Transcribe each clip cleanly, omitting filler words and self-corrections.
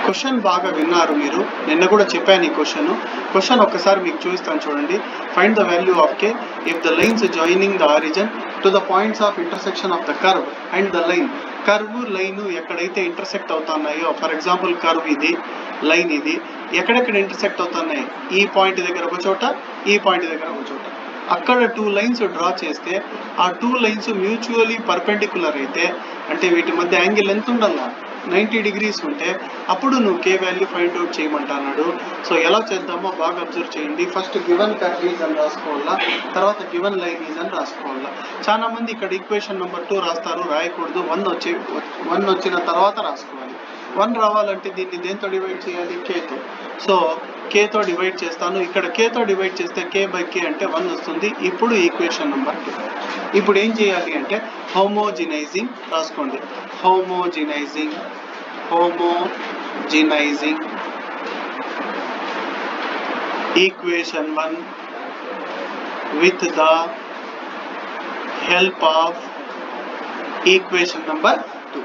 Question బాగా విన్నారు మీరు. నిన్న కూడా చెప్పాను ఈ క్వశ్చన్ ఒక్కసారి మీకు చూపిస్తాను చూడండి. Find the value of k if the lines joining the origin to the points of intersection of the curve and the line. Curve line ఎక్కడైతే ఇంటర్సెక్ట్ అవుతున్నాయో, ఫర్ ఎగ్జాంపుల్ కర్వ్ ఇది, లైన్ ఇది, ఎక్కడెక్కడ ఇంటర్సెక్ట్ అవుతున్నాయి, ఈ పాయింట్ దగ్గర ఒక చోట, ఈ పాయింట్ దగ్గర ఒక చోట, అక్కడ 2 లైన్స్ డ్రా చేస్తే ఆ 2 లైన్స్ మ్యూచువల్లీ పర్పెండిక్యులర్ అయితే, అంటే వీటి మధ్య యాంగిల్ ఎంత ఉండాలా, 90 degrees ఉంటే అప్పుడు నువ్వు k వాల్యూ ఫైండ్ అవుట్ చేయమంటున్నాడు. సో ఎలా చేద్దామో బాగా అబ్జర్వ్ చేయండి. ఫస్ట్ గివెన్ కర్వ్ ఈజ్ అని రాసుకోవాలా, తర్వాత గివెన్ లైన్ ఈజ్ అని రాసుకోవాలా. చాలా మంది ఇక్కడ ఈక్వేషన్ నెంబర్ 2 రాస్తారు, రాయకూడదు. 1 వచ్చిన తర్వాత రాసుకోవాలి. 1 రావాలంటే దీన్ని దేంతో డివైడ్ చేయాలి, kతో. సో kతో డివైడ్ చేస్తాను. ఇక్కడ kతో డివైడ్ చేస్తే k/k అంటే 1 వస్తుంది. ఇప్పుడు ఈక్వేషన్ నెంబర్ 2. ఇప్పుడు ఏం చేయాలి అంటే హోమోజినైజింగ్ రాసుకోండి. Homogenizing equation 1 with the help of equation number 2.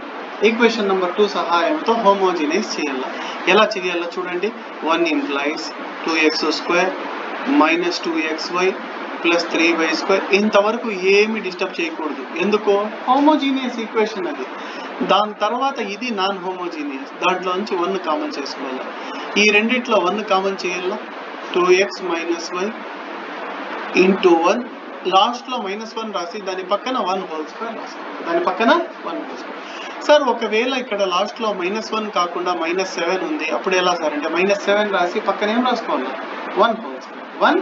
Equation number 2 సహాయంతో హోమోజినైజ్ చేయాలి. ఎలా చేయాలో చూడండి. 1 implies 2x² minus 2xy plus 3y². ఇంతవరకు ఏమి డిస్టర్బ్ చేయకూడదు. ఎందుకో హోమోజీనియస్ ఈక్వేషన్ అది. దాని తర్వాత ఇది నాన్ హోమోజీనియస్, దాంట్లో నుంచి 1 కామన్ చేసుకోవాలి. ఈ రెండిట్లో 1 కామన్ చేయాల. 2x minus y into 1, లాస్ట్లో -1 రాసి దాని పక్కన 1 whole square రాసుకోవాలి. దాని పక్కన 1 whole square. సార్ ఒకవేళ ఇక్కడ లాస్ట్లో -1 కాకుండా -7 ఉంది, అప్పుడు ఎలా సార్ అంటే -7 రాసి పక్కన ఏం రాసుకోవాలి, 1 whole square.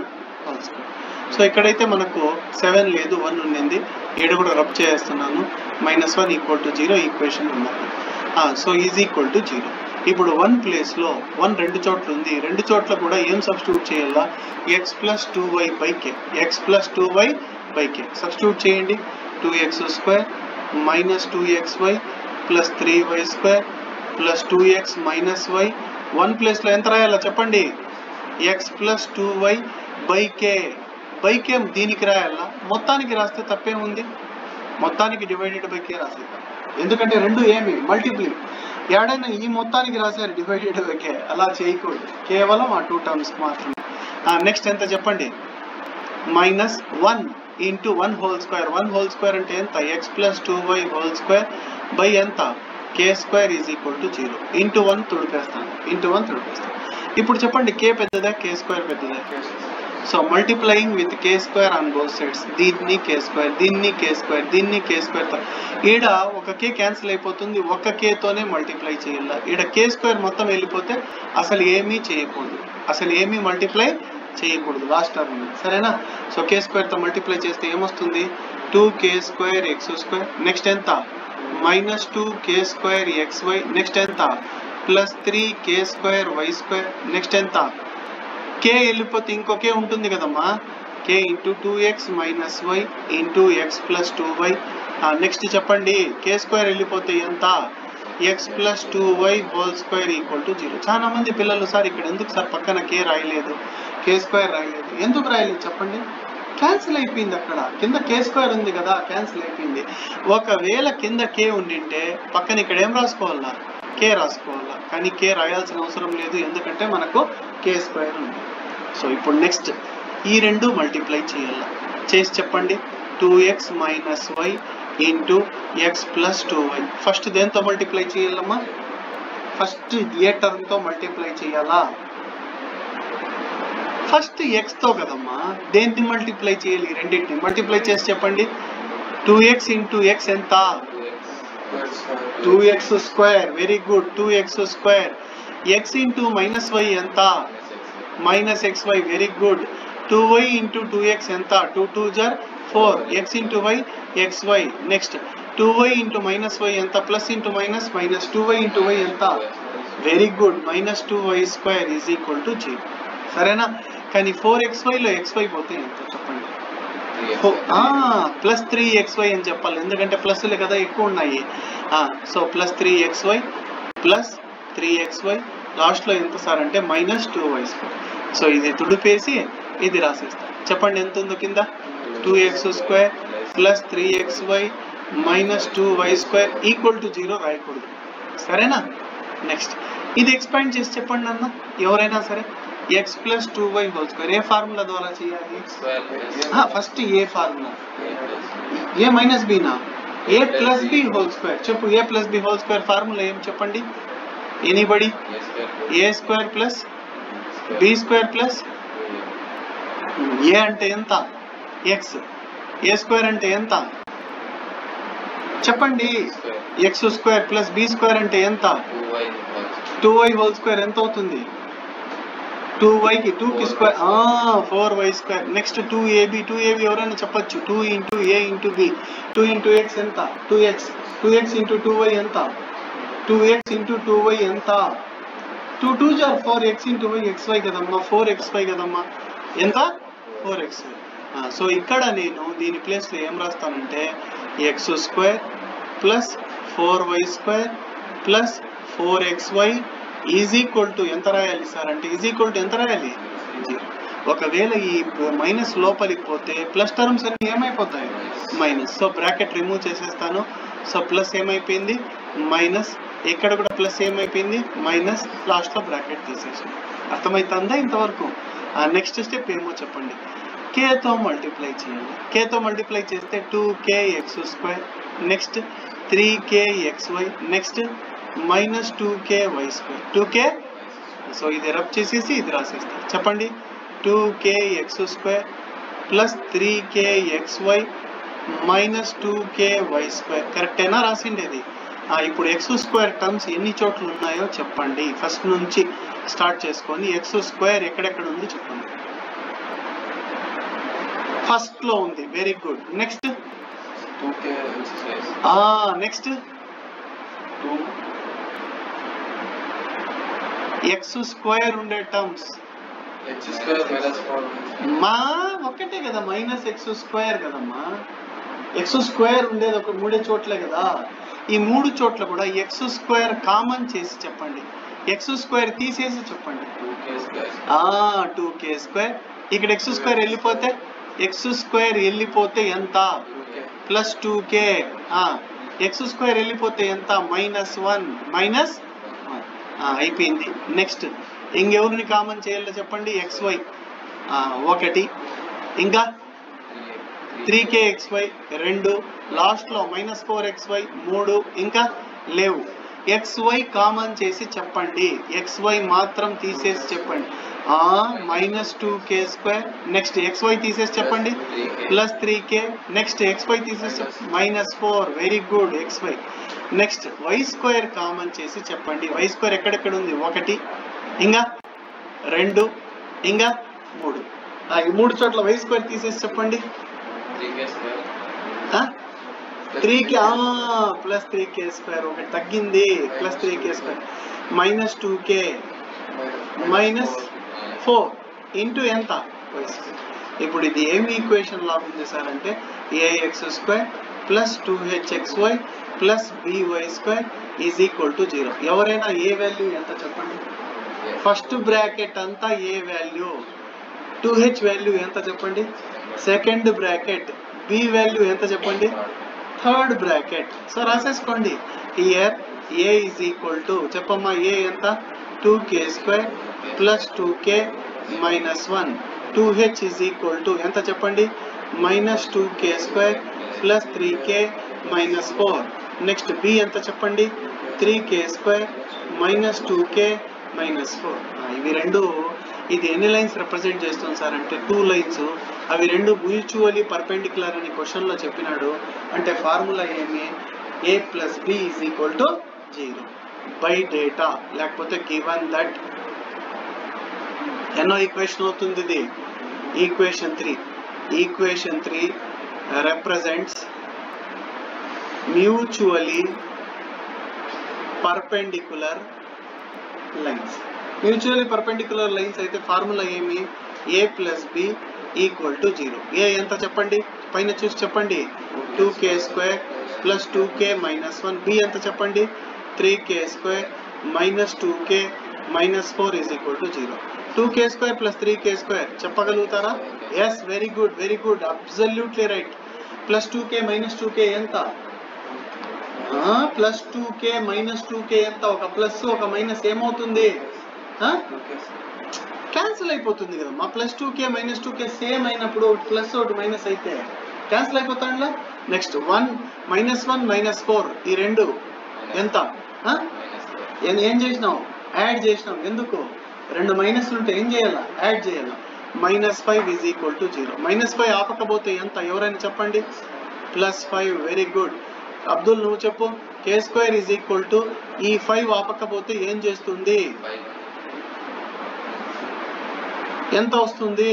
సో ఇక్కడైతే మనకు 7 లేదు, 1 ఉండింది. 7 కూడా రబ్ చేస్తున్నాను. -1 = 0 ఈక్వేషన్ ఉన్నది. So is equal to 0. ఇప్పుడు 1 ప్లేస్లో 1 2 చోట్ల ఉంది. 2 చోట్ల కూడా ఏం సబ్స్టిట్యూట్ చేయాలా, x + 2y/k. సబ్స్టిట్యూట్ చేయండి. 2x² minus 2xy plus 3y² plus 2x minus y. 1 ప్లేస్లో ఎంత రాయాలా చెప్పండి, x + 2y/k. దీనికి రాయాలా, మొత్తానికి రాస్తే తప్పేముంది, మొత్తానికి /k రాసేద్దాం. ఎందుకంటే 2 ఏమి మల్టిప్లీ. ఏడైనా ఈ మొత్తానికి రాశారు /k, అలా చేయకూడదు. కేవలం ఆ 2 టర్మ్స్ మాత్రమే. నెక్స్ట్ ఎంత చెప్పండి, -1 into 1 whole square. 1 whole square అంటే ఎంత, x + 2y whole square by ఎంత, k² = 0. ఇంటూ 1 తుడిపేస్తాను. ఇప్పుడు చెప్పండి, k పెద్దదా, k² పెద్దదా? So multiplying with k² on both sides. దీన్ని k², దీన్ని k². ఈడ ఒక k క్యాన్సిల్ అయిపోతుంది, ఒక k తోనే మల్టిప్లై చేయాలి. ఈడ k² మొత్తం వెళ్ళిపోతే అసలు ఏమీ మల్టిప్లై చేయకూడదు, లాస్ట్ టర్మ్. సరేనా? సో k² తో మల్టిప్లై చేస్తే ఏమొస్తుంది, 2k²x². నెక్స్ట్ ఎంత, -2k² xy. నెక్స్ట్ ఎంత, +3k² నెక్స్ట్ ఎంత, k వెళ్ళిపోతే ఇంకో k ఉంటుంది కదమ్మా, k × 2x - y × x + 2y. Next చెప్పండి, k² వెళ్ళిపోతే ఎంత, x + 2y whole square = 0. చాలా మంది పిల్లలు సార్ ఇక్కడ ఎందుకు సార్ పక్కన k రాయలేదు, k² రాయలేదు, ఎందుకు రాయలేదు చెప్పండి, క్యాన్సిల్ అయిపోయింది. అక్కడ కింద k² ఉంది కదా, క్యాన్సిల్ అయిపోయింది. ఒకవేళ కింద k ఉండింటే పక్కన ఇక్కడ ఏం రాసుకోవాలా, k రాసుకోవాలా. కానీ k రాయాల్సిన అవసరం లేదు, ఎందుకంటే మనకు k² ఉంది. సో ఇప్పుడు నెక్స్ట్ ఈ 2 మల్టిప్లై చేయాలా. చేసి చెప్పండి, 2x minus y into x plus 2y. First దేంతో మల్టిప్లై చేయాలమ్మా, ఫస్ట్ ఏ టర్మ్తో మల్టిప్లై చేయాలా, ఫస్ట్ x తో కదమ్మా. దేన్ని మల్టిప్లై చేయాలి, రెండింటిని మల్టిప్లై చేసి చెప్పండి. 2x into x ఎంత, 2x². Very good, 2x². x into -y ఎంత, -xy. Very good. 2y into 2x ఎంత, 2 2 4. x into y xy. Next 2y into -y ఎంత, plus into minus, -2y into y ఎంత, very good, -2y² = 0. సరేనా? కానీ 4xyలో xy పోతే ఎంత చెప్పండి, +3xy అని చెప్పాలి, ఎందుకంటే ప్లస్లే కదా ఎక్కువ ఉన్నాయి. సో +3xy లాస్ట్లో ఎంత సార్ అంటే -2y². సో ఇది తుడిపేసి ఇది రాసేస్తాం. చెప్పండి ఎంత ఉందో కింద, 2x² + 3xy - 2y² = 0 రాయకూడదు. సరేనా? నెక్స్ట్ ఇది ఎక్స్పాండ్ చేసి చెప్పండి అన్న ఎవరైనా సరే. x plus 2y whole square ఏ ఫార్ములా ద్వారా చేయాలి? ఫస్ట్ ఏ ఫార్ములా, ఏ మైనస్ బీనా, a plus b whole square. చెప్పు a plus b whole square formula ఏం చెప్పండి anybody? A square plus b square plus a అంటే ఎంత? ఎక్స్. ఏ స్క్వేర్ అంటే ఎంత చెప్పండి? X square plus b square అంటే ఎంత? 2y హోల్ స్క్వేర్ ఎంత అవుతుంది? 2yకి 2కి square 4y square. Next 2ab ఎవరైనా చెప్పచ్చు. 2 ఇంటూ ఏ ఇంటూ బి. 2 ఇంటూ ఎక్స్ ఎంత? 2x ఇంటూ 2y ఎంత? 2x ఇంటూ 2y ఎంత? 2 2s are 4x into y xy కదమ్మా, 4xy కదమ్మా. ఎంత? 4xy. సో ఇక్కడ నేను దీని ప్లేస్లో ఏం రాస్తానంటే x square plus 4y square plus 4xy is equal to ఎంత రాయాలి సార్ అంటే ఈజ్ ఈక్వల్ టు ఎంత రాయాలి? 0. ఒకవేళ ఈ మైనస్ లోపలికి పోతే ప్లస్ టర్మ్స్ అన్ని ఏమైపోతాయి? మైనస్. సో బ్రాకెట్ రిమూవ్ చేసేస్తాను. సో ప్లస్ ఏమైపోయింది? మైనస్. ఇక్కడ కూడా ప్లస్ ఏమైపోయింది? మైనస్. లాస్ట్లో బ్రాకెట్ తీసేసాను. అర్థమవుతుందా ఇంతవరకు? నెక్స్ట్ స్టెప్ ఏమో చెప్పండి. కేతో మల్టిప్లై చేయండి. కేతో మల్టిప్లై చేస్తే 2kx square, next 3kxy, next minus 2ky square. 2k. So ఇది రబ్ చేసేసి ఇది రాసేస్తారు. చెప్పండి 2kx square plus 3kxy minus 2ky square. కరెక్టేనా రాసిండేది? ఇప్పుడు ఎక్స్ స్క్వేర్ టర్మ్స్ ఎన్ని చోట్ల ఉన్నాయో చెప్పండి. ఫస్ట్ నుంచి స్టార్ట్ చేసుకొని ఎక్స్ స్క్వేర్ ఎక్కడెక్కడ ఉంది చెప్పండి. ఫస్ట్ లో ఉంది. Very good. Next 2k next 2 X square ఉండే టర్మ్స్ x స్క్వేర్ మైనస్ 4 మా ఒక్కటే కదా, మైనస్ ఎక్స్ స్క్వేర్ కదమ్మా. ఎక్స్ స్క్వేర్ ఉండేది ఒక 3 చోట్లే కదా. ఈ 3 చోట్ల కూడా ఎక్స్ స్క్వేర్ కామన్ చేసి చెప్పండి. ఎక్స్ స్క్వేర్ తీసేసి చెప్పండి. 2k square. ఇక్కడ ఎక్స్ స్క్వేర్ వెళ్ళిపోతే ఎంత? Plus 2k. ఎక్స్ స్క్వేర్ వెళ్ళిపోతే ఎంత? -1 -1 అయిపోయింది. నెక్స్ట్ ఇంకెవరిని కామన్ చేయాలో చెప్పండి. xy 1, ఇంకా 3kxy 2, లాస్ట్లో -4xy 3, ఇంకా లేవు. xy కామన్ చేసి చెప్పండి. xy మాత్రం తీసేసి చెప్పండి. -2k square. నెక్స్ట్ xy తీసేసి చెప్పండి. Plus 3k. నెక్స్ట్ xy తీసేసి -4. Very good. xy. Next y square common చేసి చెప్పండి. y స్క్వేర్ ఎక్కడెక్కడ ఉంది? 1, ఇంకా 2, ఇంకా 3. ఈ 3 చోట్ల y స్క్వేర్ తీసేసి చెప్పండి. 3k plus 3k square. ఒకటి తగ్గింది. Plus 3k square -2k -4 into ఎంత? y square. ఇప్పుడు ఇది ఏమి ఈక్వేషన్ లాగా ఉంది సార్ అంటే ax square plus 2hxy plus by square is equal to 0. ఎవరైనా ఏ వాల్యూ ఎంత చెప్పండి? ఫస్ట్ బ్రాకెట్ అంతా ఏ వాల్యూ, 2h వాల్యూ ఎంత చెప్పండి? సెకండ్ బ్రాకెట్ b వాల్యూ ఎంత చెప్పండి? Third bracket. సో రాసేసుకోండి. Here a is equal to చెప్పమ్మా a ఎంత? 2k square plus 2k -1. 2h is equal to ఎంత చెప్పండి? -2k square plus 3k -4. Next b ఎంత చెప్పండి? 3k square -2k -4. ఇవి రెండు, ఇది ఎన్ని లైన్స్ రిప్రజెంట్ చేస్తుంది సార్ అంటే 2 లైన్స్. అవి రెండు మ్యూచువల్లీ పర్పెండిక్యులర్ అని క్వశ్చన్లో చెప్పినాడు. అంటే ఫార్ములా ఏమి? a plus b is equal to 0 by data, లేకపోతే గివన్ దట్. ఎన్నో ఈక్వేషన్ అవుతుంది ఇది? Equation 3. Equation 3 represents mutually perpendicular lines. Mutually perpendicular lines అయితే ఫార్ములా ఏమి? a plus b equal to 0. ఏ ఎంత చెప్పండి? పైన చూసి చెప్పండి. 2k square plus 2k -1. b ఎంత చెప్పండి? 3k square -2k -4 is equal to 0. 2k square plus 3k square చెప్పగలుగుతారా? Yes, very good, very good, absolutely right. Plus 2k -2k ఎంత? Plus 2k minus 2k ఎంత ఒక ప్లస్ ఒక minus ఏమవుతుంది cancel అయిపోతుంది కదా మా plus 2k minus 2k same అయినప్పుడు ఒకటి ప్లస్ ఒకటి మైనస్ అయితే క్యాన్సిల్ అయిపోతాడులా నెక్స్ట్ 1 -1 -4 ఈ రెండు ఎంత ఏం చేసినావు యాడ్ చేసినావు ఎందుకు రెండు మైనస్లు ఉంటే ఏం చేయాలా యాడ్ చేయాలా -5 = 0 -5 ఆపకపోతే ఎంత ఎవరైనా చెప్పండి +5 వెరీ గుడ్ అబ్దుల్ నువ్వు చెప్పు k² = ఈ 5 ఆపకపోతే ఏం చేస్తుంది ఎంత వస్తుంది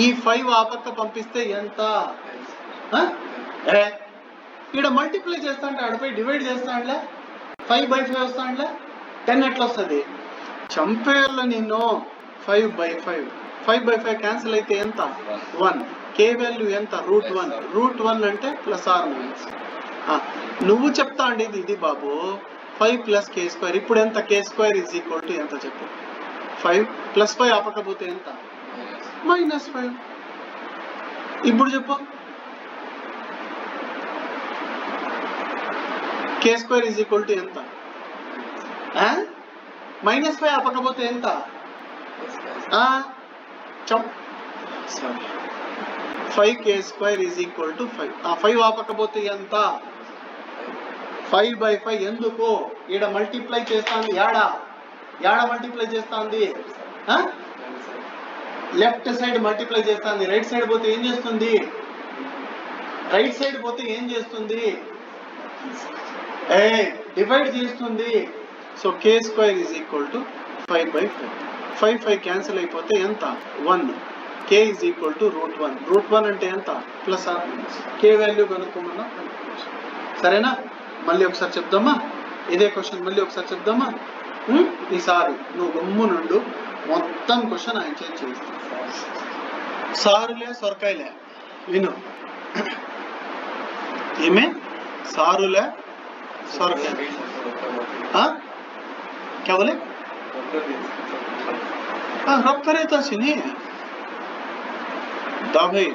ఈ 5 ఆపక్క పంపిస్తే ఎంత ఇక్కడ మల్టిప్లై చేస్తా అంటే ఆడపై డివైడ్ చేస్తా అంటే 5/5 వస్తా అంటే 10 ఎట్లా వస్తుంది చంపేయాల నిన్ను 5/5 క్యాన్సిల్ అయితే ఎంత 1 k వాల్యూ ఎంత √1 అంటే +r- నువ్వు చెప్తా అండి ఇది బాబు 5 + k² ఇప్పుడు ఎంత k² = ఎంత చెప్పు 5 +5 ఆపకపోతే ఎంత -5 ఇప్పుడు చెప్పు k² = ఎంత -5 ఆపకపోతే ఎంత సారీ 5k² = 5 ఆపకపోతే ఎంత 5/5 ఎందుకు ఈడ మల్టిప్లై చేస్తాంది యాడ మల్టిప్లై చేస్తాంది లెఫ్ట్ సైడ్ మల్టిప్లై చేస్తాంది రైట్ సైడ్ పోతే ఏం చేస్తుంది డివైడ్ చేస్తుంది సో k² = 5/5 5 క్యాన్సిల్ అయిపోతే ఎంత 1 k = √1 అంటే ఎంత +r- k వాల్యూ కనుక్కోమన్నా సరేనా మళ్ళీ ఒకసారి చెప్దామా ఇదే క్వశ్చన్ మళ్ళీ ఒకసారి చెప్దామా ఈసారి నువ్వు గమ్మునుండు మొత్తం క్వశ్చన్ ఆయన చేస్తాను సారులే సొరకాయలే విను ఏమే సారులే सौरभ हाँ क्या बोले हाँ रब करे तो सुनिए दा भाई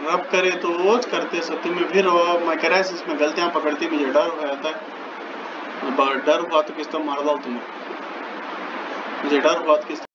रब करे तो करते सत्य में फिर मैं कह रहा इसमें गलतियां पकड़ती मुझे डर हो जाता है डर हुआ तो किस तो मार दो तुम्हें मुझे डर हुआ तो किस